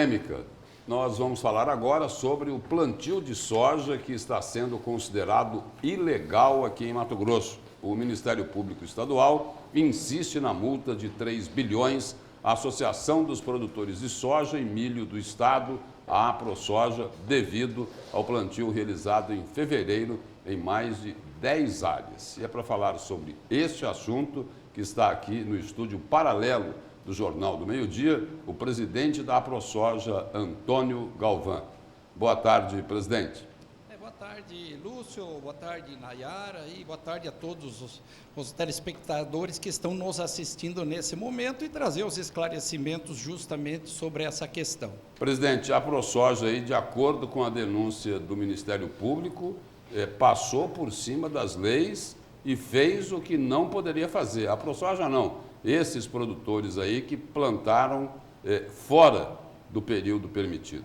polêmica. Nós vamos falar agora sobre o plantio de soja que está sendo considerado ilegal aqui em Mato Grosso. O Ministério Público Estadual insiste na multa de 3 bilhões à Associação dos Produtores de Soja e Milho do Estado, a AproSoja, devido ao plantio realizado em fevereiro em mais de 10 áreas. E é para falar sobre este assunto que está aqui no estúdio paralelo do Jornal do Meio-Dia, o presidente da AproSoja, Antônio Galvão. Boa tarde, presidente. Boa tarde, Lúcio, boa tarde, Nayara, e boa tarde a todos os telespectadores que estão nos assistindo nesse momento e trazer os esclarecimentos justamente sobre essa questão. Presidente, a AproSoja, aí, de acordo com a denúncia do Ministério Público, passou por cima das leis e fez o que não poderia fazer. A AproSoja não. Esses produtores aí que plantaram fora do período permitido.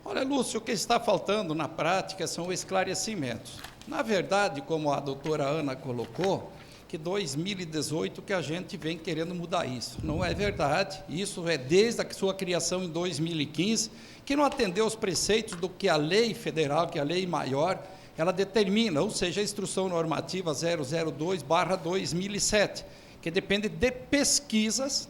Olha, Lúcio, o que está faltando na prática são esclarecimentos. Na verdade, como a doutora Ana colocou, que 2018 que a gente vem querendo mudar isso. Não é verdade. Isso é desde a sua criação em 2015, que não atendeu os preceitos do que a lei federal, que a lei maior, ela determina, ou seja, a Instrução Normativa 002/2007, que depende de pesquisas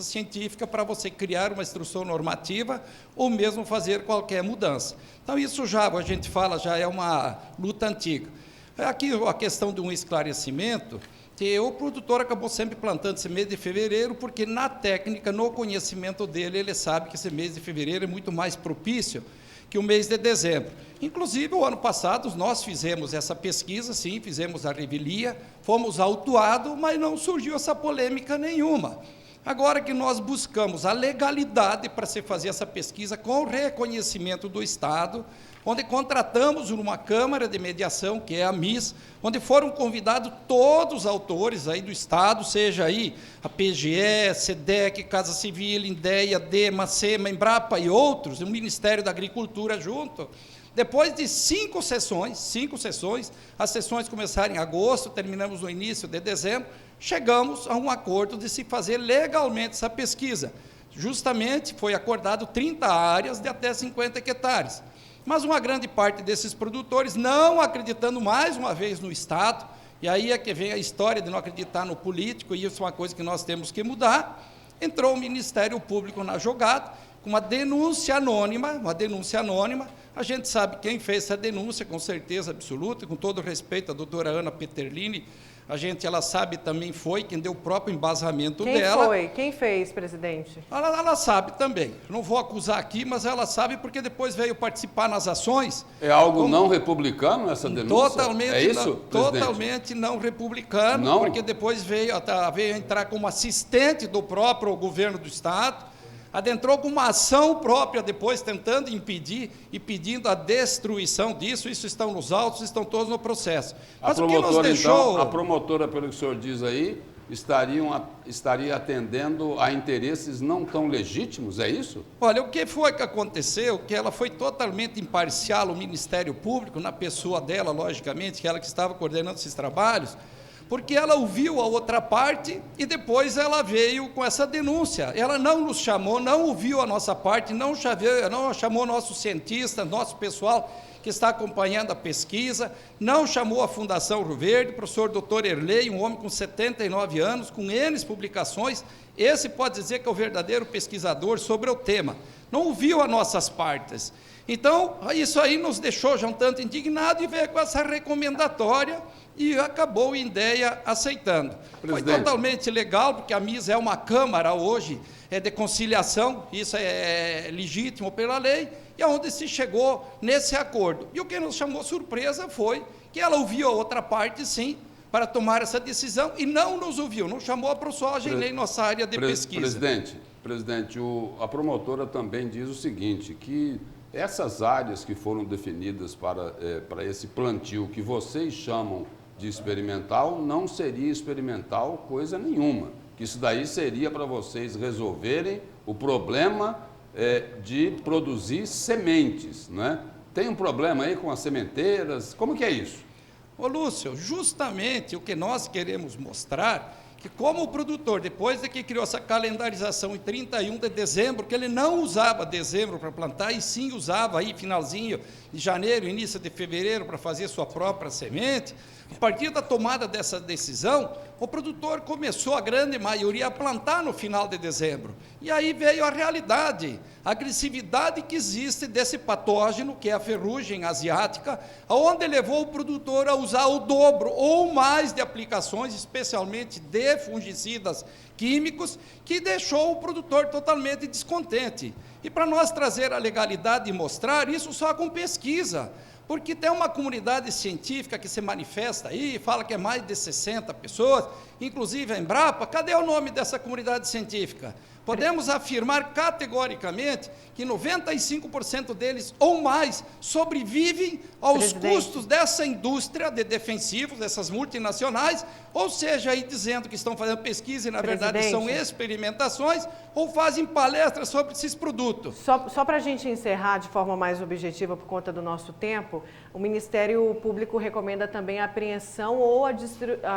científicas para você criar uma instrução normativa ou mesmo fazer qualquer mudança. Então, isso já, a gente fala, já é uma luta antiga. Aqui a questão de um esclarecimento, que o produtor acabou sempre plantando esse mês de fevereiro, porque na técnica, no conhecimento dele, ele sabe que esse mês de fevereiro é muito mais propício que o mês de dezembro. Inclusive, o ano passado, nós fizemos essa pesquisa, sim, fizemos a revelia, fomos autuados, mas não surgiu essa polêmica nenhuma. Agora que nós buscamos a legalidade para se fazer essa pesquisa com reconhecimento do Estado, onde contratamos uma Câmara de Mediação, que é a MIS, onde foram convidados todos os autores aí do Estado, seja aí a PGE, SEDEC, Casa Civil, INDEA, DEMA, SEMA, Embrapa e outros, o Ministério da Agricultura junto. Depois de 5 sessões, as sessões começaram em agosto, terminamos no início de dezembro, chegamos a um acordo de se fazer legalmente essa pesquisa. Justamente foi acordado 30 áreas de até 50 hectares. Mas uma grande parte desses produtores, não acreditando mais uma vez no Estado, e aí é que vem a história de não acreditar no político, e isso é uma coisa que nós temos que mudar, entrou o Ministério Público na jogada, com uma denúncia anônima, a gente sabe quem fez essa denúncia, com certeza absoluta, com todo respeito à doutora Ana Peterlini, ela sabe também foi quem deu o próprio embasamento dela. Quem foi? Quem fez, presidente? Ela sabe também. Não vou acusar aqui, mas ela sabe porque depois veio participar nas ações. É algo não republicano essa denúncia? Totalmente, é isso, totalmente não republicano, não? Porque depois veio entrar como assistente do próprio governo do Estado, adentrou com uma ação própria depois, tentando impedir e pedindo a destruição disso. Isso estão nos autos, estão todos no processo. Mas o que nos deixou... Então, a promotora, pelo que o senhor diz aí, estaria atendendo a interesses não tão legítimos, é isso? Olha, o que foi que aconteceu, que ela foi totalmente imparcial, o Ministério Público, na pessoa dela, logicamente, que ela que estava coordenando esses trabalhos, porque ela ouviu a outra parte e depois ela veio com essa denúncia. Ela não nos chamou, não ouviu a nossa parte, não chamou nossos cientistas, nosso pessoal que está acompanhando a pesquisa, não chamou a Fundação Rio Verde, o professor Dr. Erlei, um homem com 79 anos, com N publicações, esse pode dizer que é o verdadeiro pesquisador sobre o tema. Não ouviu as nossas partes. Então, isso aí nos deixou já um tanto indignado e veio com essa recomendatória e acabou a INDEA aceitando. Presidente. Foi totalmente legal, porque a MIS é uma Câmara hoje de conciliação, isso é legítimo pela lei, e onde se chegou nesse acordo. E o que nos chamou surpresa foi que ela ouviu a outra parte, sim, para tomar essa decisão, e não nos ouviu, não chamou a AproSoja e nem nossa área de pesquisa. Presidente, a promotora também diz o seguinte, que essas áreas que foram definidas para esse plantio, que vocês chamam de experimental, não seria experimental coisa nenhuma. Que isso daí seria para vocês resolverem o problema de produzir sementes, né? Tem um problema aí com as sementeiras? Como que é isso? Ô Lúcio, justamente o que nós queremos mostrar que como o produtor, depois de que criou essa calendarização em 31 de dezembro, que ele não usava dezembro para plantar, e sim usava aí finalzinho de janeiro, início de fevereiro para fazer sua própria semente, a partir da tomada dessa decisão, o produtor começou, a grande maioria, a plantar no final de dezembro. E aí veio a realidade, a agressividade que existe desse patógeno, que é a ferrugem asiática, onde levou o produtor a usar o dobro ou mais de aplicações, especialmente de fungicidas químicos, que deixou o produtor totalmente descontente. E para nós trazer a legalidade e mostrar isso só com pesquisa, porque tem uma comunidade científica que se manifesta aí, fala que é mais de 60 pessoas, inclusive a Embrapa. Cadê o nome dessa comunidade científica? Podemos afirmar categoricamente que 95% deles ou mais sobrevivem aos custos dessa indústria de defensivos, dessas multinacionais, ou seja, aí dizendo que estão fazendo pesquisa e, na verdade, são experimentações, ou fazem palestras sobre esses produtos. Só para a gente encerrar de forma mais objetiva, por conta do nosso tempo, o Ministério Público recomenda também a apreensão ou a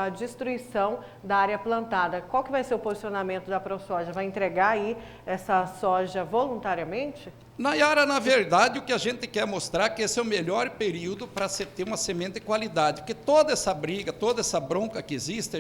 destruição da área plantada. Qual que vai ser o posicionamento da ProSoja? Vai entregar aí essa soja voluntariamente? Nayara, na verdade, o que a gente quer mostrar é que esse é o melhor período para se ter uma semente de qualidade, porque toda essa briga, toda essa bronca que existe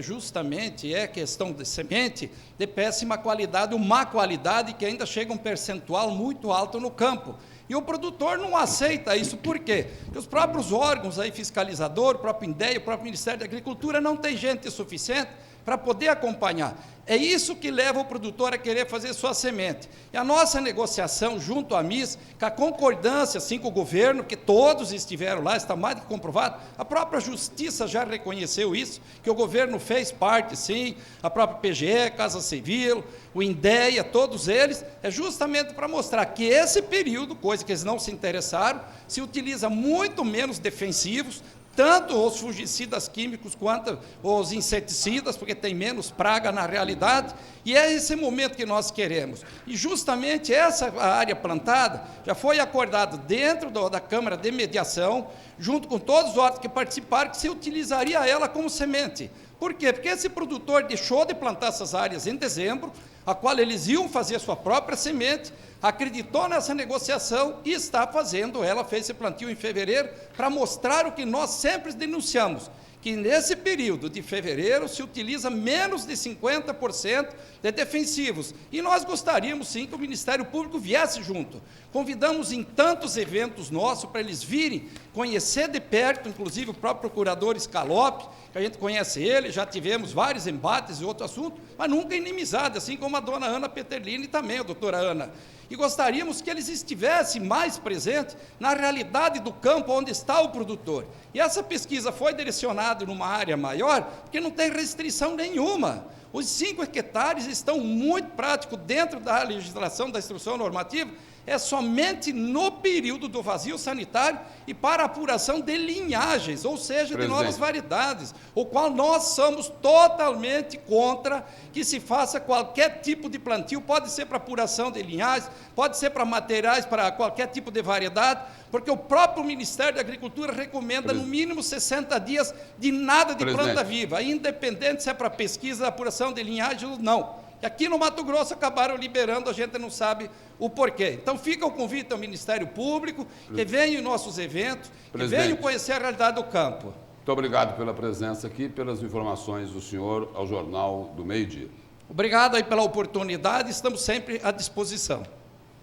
é questão de semente de péssima qualidade, ou má qualidade, que ainda chega a um percentual muito alto no campo. E o produtor não aceita isso, por quê? Porque os próprios órgãos aí, fiscalizador, o próprio INDEA, o próprio Ministério da Agricultura, não tem gente suficiente para poder acompanhar. É isso que leva o produtor a querer fazer sua semente. E a nossa negociação junto à MIS, com a concordância, assim, com o governo, que todos estiveram lá, está mais do que comprovado, a própria Justiça já reconheceu isso, que o governo fez parte, sim, a própria PGE, Casa Civil, o INDEA, todos eles, é justamente para mostrar que esse período, coisa que eles não se interessaram, se utiliza muito menos defensivos, tanto os fungicidas químicos quanto os inseticidas, porque tem menos praga na realidade, e é esse momento que nós queremos. E justamente essa área plantada já foi acordado dentro da Câmara de Mediação, junto com todos os órgãos que participaram, que se utilizaria ela como semente. Por quê? Porque esse produtor deixou de plantar essas áreas em dezembro, a qual eles iam fazer sua própria semente, acreditou nessa negociação e está fazendo, ela fez esse plantio em fevereiro, para mostrar o que nós sempre denunciamos, que nesse período de fevereiro se utiliza menos de 50% de defensivos. E nós gostaríamos, sim, que o Ministério Público viesse junto. Convidamos em tantos eventos nossos para eles virem, conhecer de perto, inclusive o próprio procurador Scalope, que a gente conhece ele, já tivemos vários embates e outro assunto, mas nunca inimizade, assim como a dona Ana Peterlini e também a doutora Ana. E gostaríamos que eles estivessem mais presentes na realidade do campo onde está o produtor. E essa pesquisa foi direcionada numa área maior, porque não tem restrição nenhuma. Os 5 hectares estão muito práticos dentro da legislação da instrução normativa, é somente no período do vazio sanitário e para apuração de linhagens, ou seja, de novas variedades, o qual nós somos totalmente contra que se faça qualquer tipo de plantio, pode ser para apuração de linhagens, pode ser para materiais, para qualquer tipo de variedade, porque o próprio Ministério da Agricultura recomenda no mínimo 60 dias de nada de planta viva, independente se é para pesquisa, apuração de linhagem ou não. E aqui no Mato Grosso acabaram liberando, a gente não sabe o porquê. Então fica o convite ao Ministério Público, que venha em nossos eventos, que venham conhecer a realidade do campo. Muito obrigado pela presença aqui, pelas informações do senhor ao Jornal do Meio Dia. Obrigado aí pela oportunidade, estamos sempre à disposição.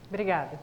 Obrigada.